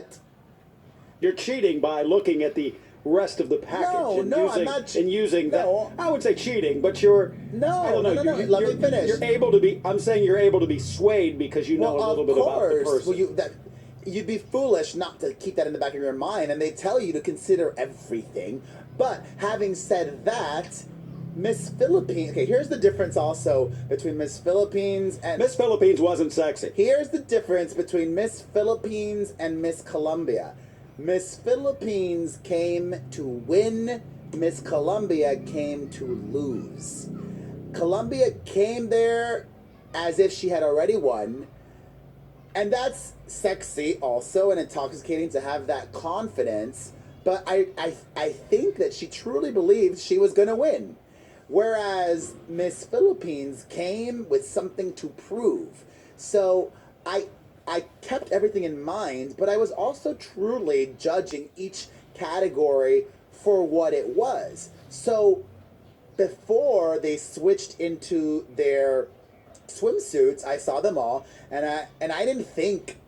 But You're cheating by looking at the rest of the package and using that. I would say cheating, but you're I don't know. Let me finish. You're able to be. I'm saying you're able to be swayed because you know a little bit about the person. Well, you'd be foolish not to keep that in the back of your mind, and they tell you to consider everything. But having said that, Miss Philippines. Okay, here's the difference also between Miss Philippines and Miss Philippines wasn't sexy. Here's the difference between Miss Philippines and Miss Colombia. Miss Philippines came to win. Miss Colombia came to lose. Colombia came there as if she had already won. And that's sexy also and intoxicating to have that confidence. But I think that she truly believed she was going to win. Whereas Miss Philippines came with something to prove. So I kept everything in mind, but I was also truly judging each category for what it was. So before they switched into their swimsuits, I saw them all, and I didn't think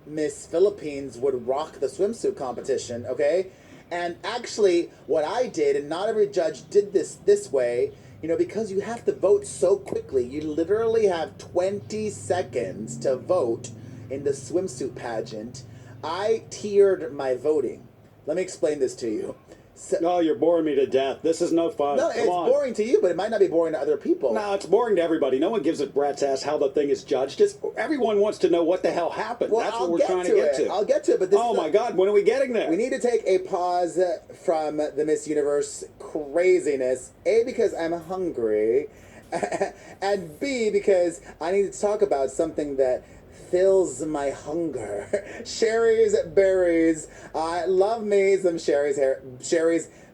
Miss Philippines would rock the swimsuit competition, okay? And actually, what I did, and not every judge did this way, because you have to vote so quickly. You literally have 20 seconds to vote in the swimsuit pageant. I tiered my voting. Let me explain this to you. No, you're boring me to death. This is no fun. No, it's boring to you, but it might not be boring to other people. No, it's boring to everybody. No one gives a rat's ass how the thing is judged. Everyone wants to know what the hell happened. Well, That's what we're trying to get to. I'll get to it, but this my God, when are we getting there? We need to take a pause from the Miss Universe craziness. A, because I'm hungry, and B, because I need to talk about something that fills my hunger. Sherry's Berries. I love me some Sherry's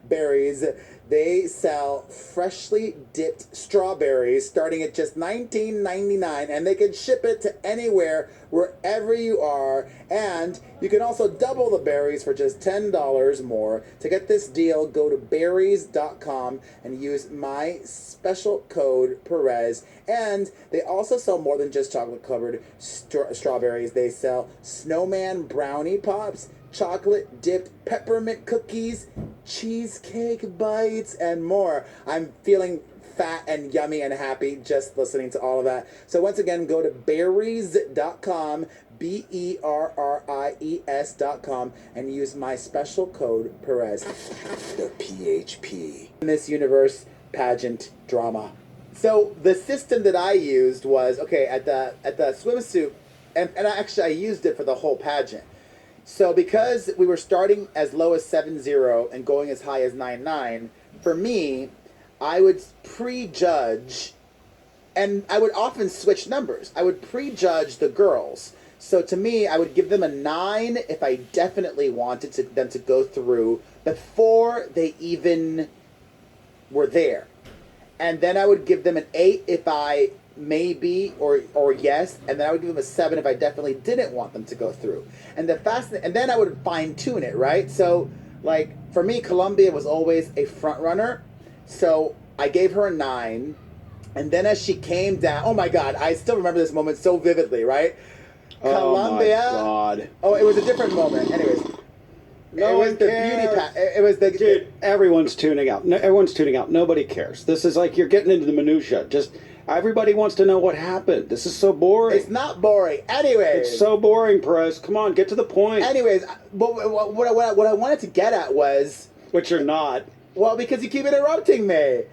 Berries. They sell freshly dipped strawberries starting at just $19.99, and they can ship it to anywhere, wherever you are. And you can also double the berries for just $10 more. To get this deal, go to berries.com and use my special code Perez. And they also sell more than just chocolate-covered strawberries. They sell snowman brownie pops, chocolate dipped peppermint cookies, cheesecake bites, and more. I'm feeling fat and yummy and happy just listening to all of that. So once again, go to berries.com, BERRIES.com, and use my special code Perez. The PHP. Miss Universe pageant drama. So the system that I used was, okay, at the swimsuit, and I used it for the whole pageant. So because we were starting as low as 7-0 and going as high as 9-9, for me, I would prejudge, and I would often switch numbers. I would prejudge the girls. So to me, I would give them a 9 if I definitely wanted them to go through before they even were there. And then I would give them an 8 if I maybe or yes, and then I would give them a 7 if I definitely didn't want them to go through. And then I would fine tune it, right? So like for me, Colombia was always a front runner, so I gave her a 9. And then as she came down, oh my God, I still remember this moment so vividly, right? Colombia. Oh my God. Oh, it was a different moment. Anyways. No one cares. It was the dude. Everyone's tuning out. No, everyone's tuning out. Nobody cares. This is like you're getting into the minutia. Just everybody wants to know what happened. This is so boring. It's not boring. Anyways, it's so boring, Perez. Come on, get to the point. Anyways, but what I wanted to get at was, which you're not. Well, because you keep interrupting me.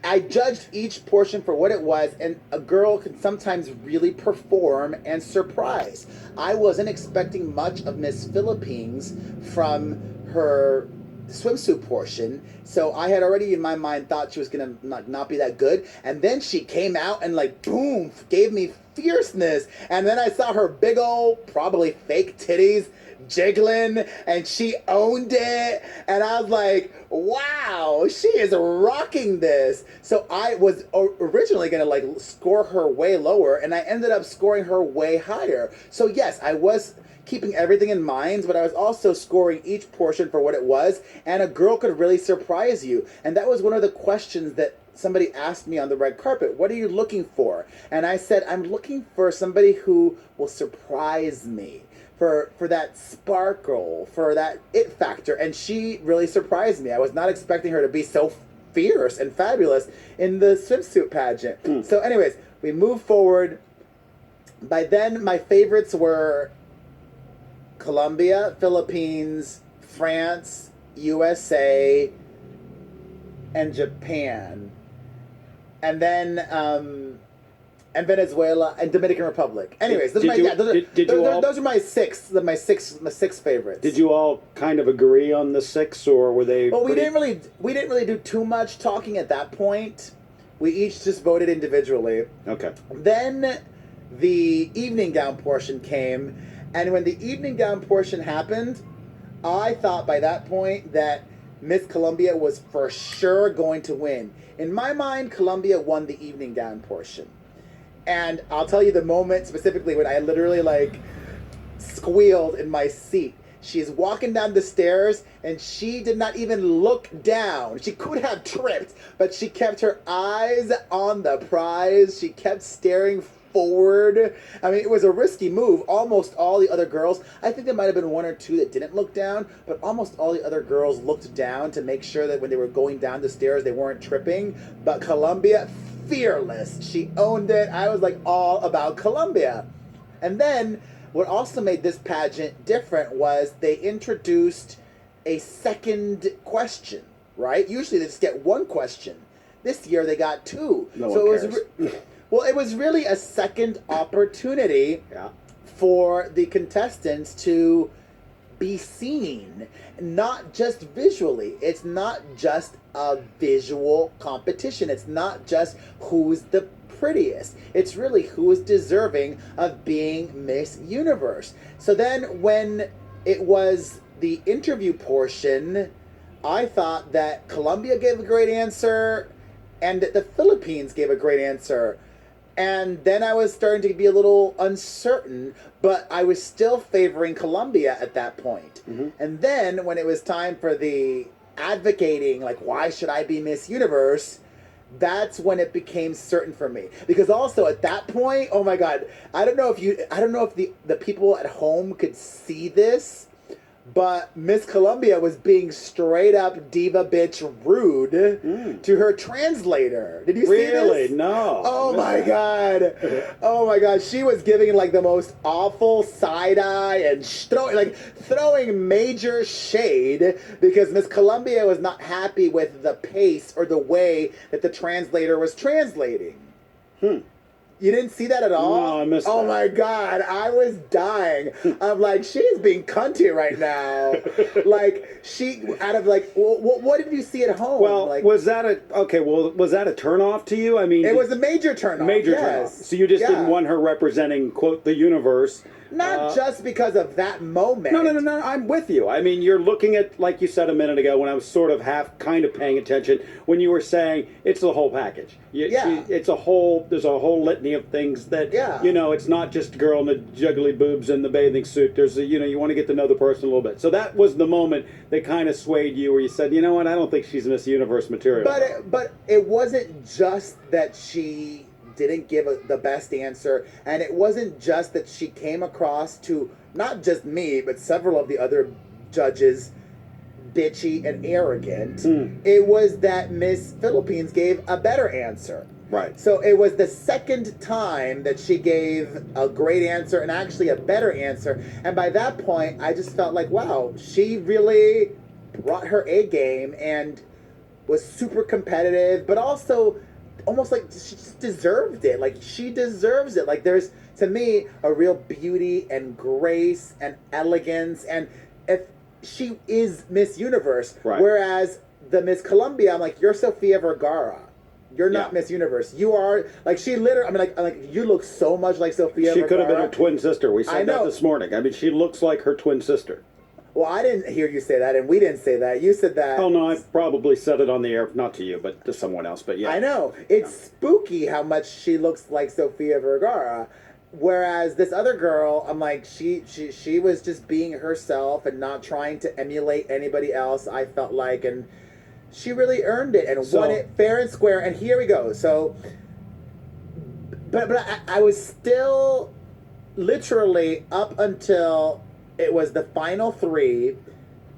I judged each portion for what it was, and a girl can sometimes really perform and surprise. I wasn't expecting much of Miss Philippines from her swimsuit portion, so I had already in my mind thought she was gonna not be that good, and then she came out and like boom, gave me fierceness, and then I saw her big old, probably fake titties jiggling, and she owned it, and I was like, wow, she is rocking this. So I was originally gonna like score her way lower, and I ended up scoring her way higher. So yes, I was keeping everything in mind, but I was also scoring each portion for what it was, and a girl could really surprise you. And that was one of the questions that somebody asked me on the red carpet. What are you looking for? And I said, I'm looking for somebody who will surprise me. for that sparkle, for that it factor, and she really surprised me. I was not expecting her to be so fierce and fabulous in the swimsuit pageant. So anyways, we move forward. By then, my favorites were Colombia, Philippines, France, USA, and Japan. And then and Venezuela and Dominican Republic. Anyways, those are my six favorites. Did you all kind of agree on the six, or were they? Well, we didn't really do too much talking at that point. We each just voted individually. Okay. Then the evening gown portion came, and when the evening gown portion happened, I thought by that point that Miss Colombia was for sure going to win. In my mind, Colombia won the evening gown portion. And I'll tell you the moment specifically when I literally squealed in my seat. She's walking down the stairs and she did not even look down. She could have tripped, but she kept her eyes on the prize. She kept staring forward. I mean, it was a risky move. Almost all the other girls, I think there might have been one or two that didn't look down, but almost all the other girls looked down to make sure that when they were going down the stairs, they weren't tripping. But Colombia, fearless. She owned it. I was all about Colombia. And then what also made this pageant different was they introduced a second question, right? Usually they just get one question. This year they got two. No one cares. Well, it was really a second opportunity for the contestants to be seen, not just visually. It's not just a visual competition. It's not just who's the prettiest. It's really who is deserving of being Miss Universe. So then when it was the interview portion, I thought that Colombia gave a great answer and that the Philippines gave a great answer. And then I was starting to be a little uncertain, but I was still favoring Colombia at that point. Mm-hmm. And then when it was time for the advocating, why should I be Miss Universe? That's when it became certain for me. Because also at that point, oh my God, I don't know if the people at home could see this, but Miss Colombia was being straight up diva bitch rude to her translator. Did you see this? Really? No. Oh my God. Oh my God. She was giving the most awful side eye and throwing major shade because Miss Colombia was not happy with the pace or the way that the translator was translating. You didn't see that at all? No, I missed that. Oh my God, I was dying. I'm she's being cunty right now. What did you see at home? Well, was that a turnoff to you? I mean, it was a major turnoff. Major turnoff. So you just didn't want her representing, quote, the universe. Not just because of that moment. No. I'm with you. I mean, you're looking at, like you said a minute ago, when I was sort of kind of paying attention, when you were saying it's the whole package. There's a whole litany of things that, it's not just a girl in the juggly boobs and the bathing suit. There's you want to get to know the person a little bit. So that was the moment that kind of swayed you where you said, you know what, I don't think she's Miss Universe material. But it wasn't just that she didn't give the best answer, and it wasn't just that she came across to not just me but several of the other judges bitchy and arrogant. It was that Miss Philippines gave a better answer. Right. So it was the second time that she gave a great answer and actually a better answer, and by that point I just felt wow, she really brought her A game and was super competitive, but also almost she just deserved it. She deserves it. There's, to me, a real beauty and grace and elegance. And if she is Miss Universe, whereas the Miss Colombia, I'm you're Sofia Vergara. You're not Miss Universe. You are, she literally, you look so much like Sofia Vergara. She could have been her twin sister. We said that this morning. I mean, she looks like her twin sister. Well, I didn't hear you say that, and we didn't say that. You said that. Oh, no, I probably said it on the air, not to you, but to someone else, but yeah. I know. It's spooky how much she looks like Sofia Vergara, whereas this other girl, I'm she was just being herself and not trying to emulate anybody else, I felt like, and she really earned it and won it fair and square, and here we go. So, but I was still literally up until it was the final three.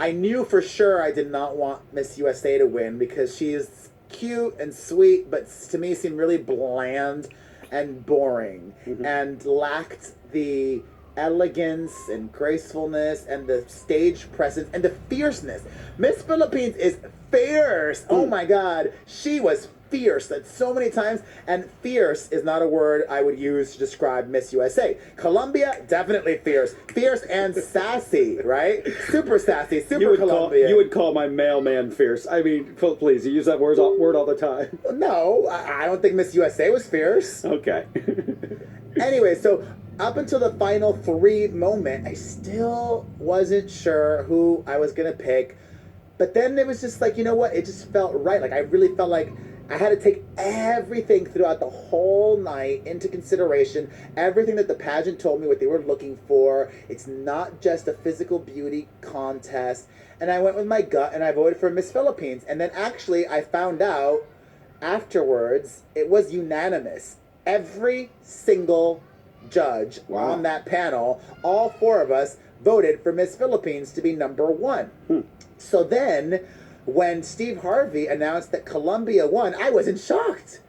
I knew for sure I did not want Miss USA to win because she is cute and sweet, but to me seemed really bland and boring and lacked the elegance and gracefulness and the stage presence and the fierceness. Miss Philippines is fierce. Oh my God. She was fierce. That's so many times. And fierce is not a word I would use to describe Miss USA. Colombia, definitely fierce. Fierce and sassy, right? Super sassy, super Colombian. You would call my mailman fierce. I mean, please, you use that word all the time. No, I don't think Miss USA was fierce. Okay. Anyway, so up until the final three moment, I still wasn't sure who I was going to pick. But then it was just like, you know what? It just felt right. Like, I really felt like I had to take everything throughout the whole night into consideration. Everything that the pageant told me, what they were looking for. It's not just a physical beauty contest. And I went with my gut and I voted for Miss Philippines. And then actually I found out afterwards it was unanimous. Every single judge on that panel, all four of us, voted for Miss Philippines to be number one. So then, when Steve Harvey announced that Colombia won, I wasn't shocked.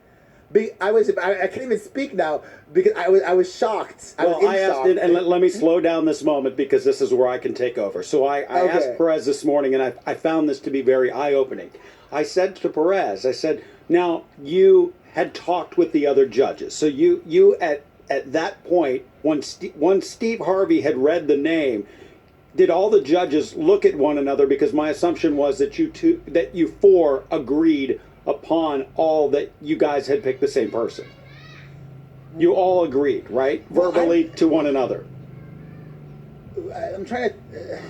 I can't even speak now because I was shocked. I asked it, and let me slow down this moment because this is where I can take over. So I asked Perez this morning, and I found this to be very eye-opening. I said to Perez, I said, now, you had talked with the other judges. So you at that point, when Steve Harvey had read the name, did all the judges look at one another? Because my assumption was that you four agreed upon all that you guys had picked the same person. You all agreed, right? Verbally to one another. I'm trying to.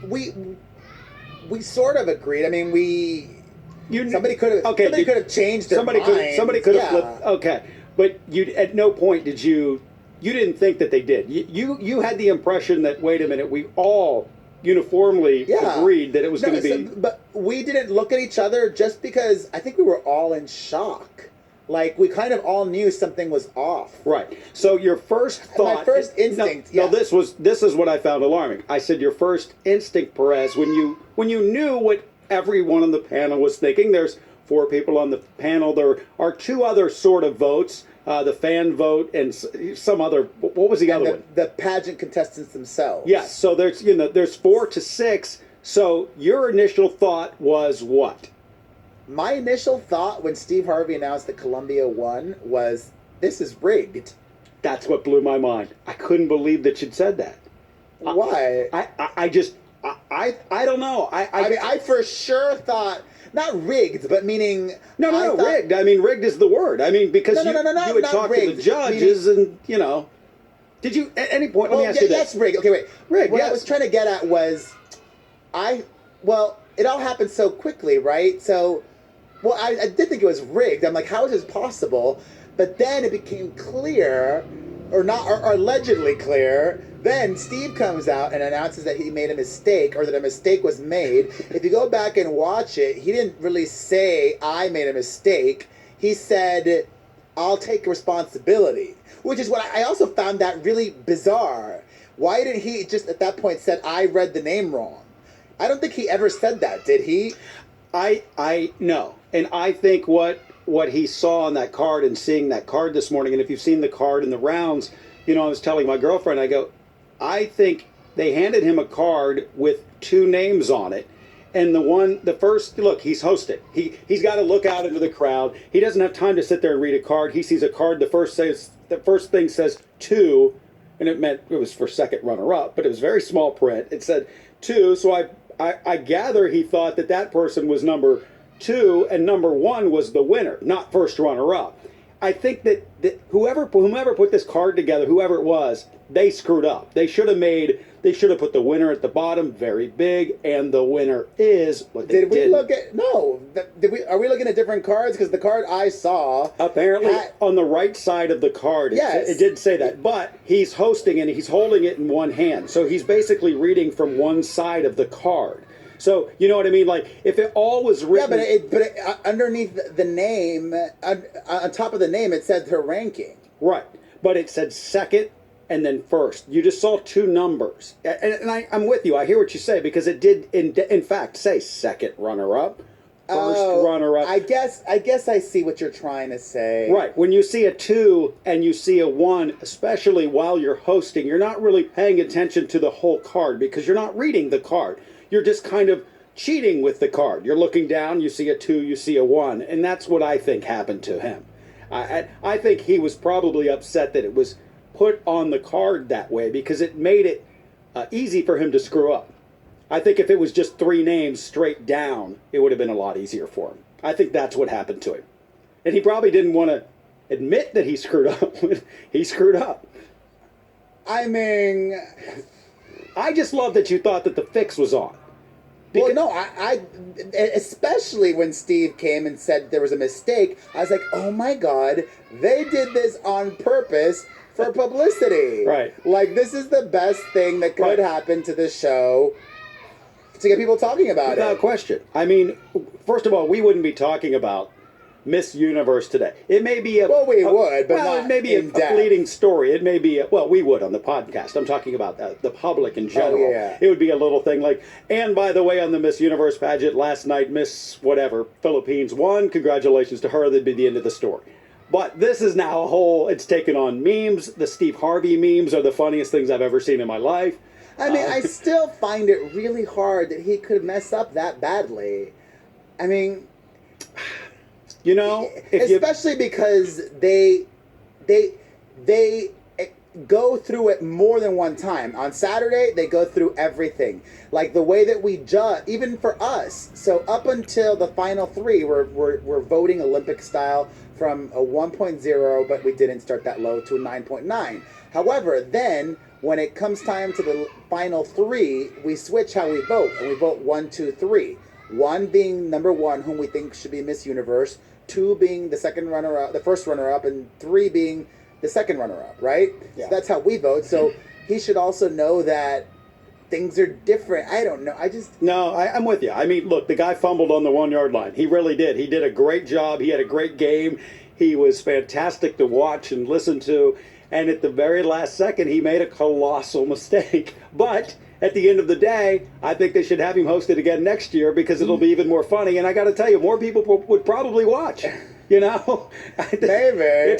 We sort of agreed. I mean, somebody could have. Okay, somebody could have changed their mind. Somebody could have flipped. Okay, but at no point did you. You didn't think that they did. You had the impression that, wait a minute, we all uniformly agreed that it was going to be... But we didn't look at each other just because I think we were all in shock. Like, we kind of all knew something was off. Right. So your first thought... My first instinct... No, this is what I found alarming. I said your first instinct, Perez, when you knew what everyone on the panel was thinking, there's 4 people on the panel, there are 2 other sort of votes... the fan vote and some other. What was the other one? The pageant contestants themselves. Yes. So there's 4 to 6. So your initial thought was what? My initial thought when Steve Harvey announced that Colombia won was, this is rigged. That's what blew my mind. I couldn't believe that you'd said that. Why? I don't know. I mean, I for sure thought. Not rigged, but meaning... No, rigged. I mean, rigged is the word. I mean, because you had talked to the judges and, Did you, at any point, let me ask you this. Yes, rigged. Okay, wait. Rigged, what I was trying to get at was, it all happened so quickly, right? So, I did think it was rigged. I'm like, how is this possible? But then it became clear, or allegedly clear. Then Steve comes out and announces that he made a mistake, or that a mistake was made. If you go back and watch it, he didn't really say, I made a mistake. He said, I'll take responsibility. Which is what I also found that really bizarre. Why didn't he just at that point said, I read the name wrong? I don't think he ever said that, did he? I no. And I think what he saw on that card and seeing that card this morning, and if you've seen the card in the rounds, I was telling my girlfriend, I go, I think they handed him a card with 2 names on it. And the first, look, he's hosting. He's got to look out into the crowd. He doesn't have time to sit there and read a card. He sees a card. The first thing says 2, and it was for second runner-up, but it was very small print. It said 2, so I gather he thought that person was number 2, and number 1 was the winner, not first runner-up. I think that whomever put this card together, whoever it was, they screwed up. They should have put the winner at the bottom, very big, and the winner is what they did. Are we looking at different cards? Because the card I saw... Apparently, on the right side of the card, it did say that. But he's hosting, and he's holding it in one hand. So he's basically reading from one side of the card. So, you know what I mean? Like, if it all was written... Yeah, but underneath the name, on top of the name, it said her ranking. Right. But it said second and then first. You just saw two numbers. And I'm with you. I hear what you say, because it did, in fact, say second runner-up. First runner-up. I guess I see what you're trying to say. Right. When you see a 2 and you see a 1, especially while you're hosting, you're not really paying attention to the whole card because you're not reading the card. You're just kind of cheating with the card. You're looking down, you see a 2, you see a 1, and that's what I think happened to him. I think he was probably upset that it was put on the card that way because it made it easy for him to screw up. I think if it was just 3 names straight down, it would have been a lot easier for him. I think that's what happened to him. And he probably didn't want to admit that he screwed up. He screwed up. I mean, I just love that you thought that the fix was on. Well, no, I especially when Steve came and said there was a mistake, I was like, oh my God, they did this on purpose for publicity. Right. Like, this is the best thing that could happen to this show to get people talking about it. Without question. I mean, first of all, we wouldn't be talking about Miss Universe today. It may be would, but not it may be a fleeting story. It may be we would on the podcast. I'm talking about the public in general. Oh, yeah. It would be a little thing like, and by the way, on the Miss Universe pageant last night, Miss whatever Philippines won. Congratulations to her. That'd be the end of the story. But this is now a whole. It's taken on memes. The Steve Harvey memes are the funniest things I've ever seen in my life. I mean, I still find it really hard that he could mess up that badly. I mean, you know, especially because they go through it more than one time. On Saturday, they go through everything. Like the way that we judge, even for us. So up until the final 3, we're voting Olympic style from a 1.0, but we didn't start that low, to a 9.9. However, then when it comes time to the final 3, we switch how we vote, and we vote 1, 2, 3. 1 being number 1, whom we think should be Miss Universe. 2 being the second runner-up, the first runner-up, and 3 being the second runner-up, right? Yeah. So that's how we vote. So he should also know that things are different. I don't know. No, I'm with you. I mean, look, the guy fumbled on the 1-yard line. He really did. He did a great job. He had a great game. He was fantastic to watch and listen to. And at the very last second, he made a colossal mistake. But at the end of the day, I think they should have him host it again next year because it'll be even more funny. And I got to tell you, more people would probably watch. You know? Maybe.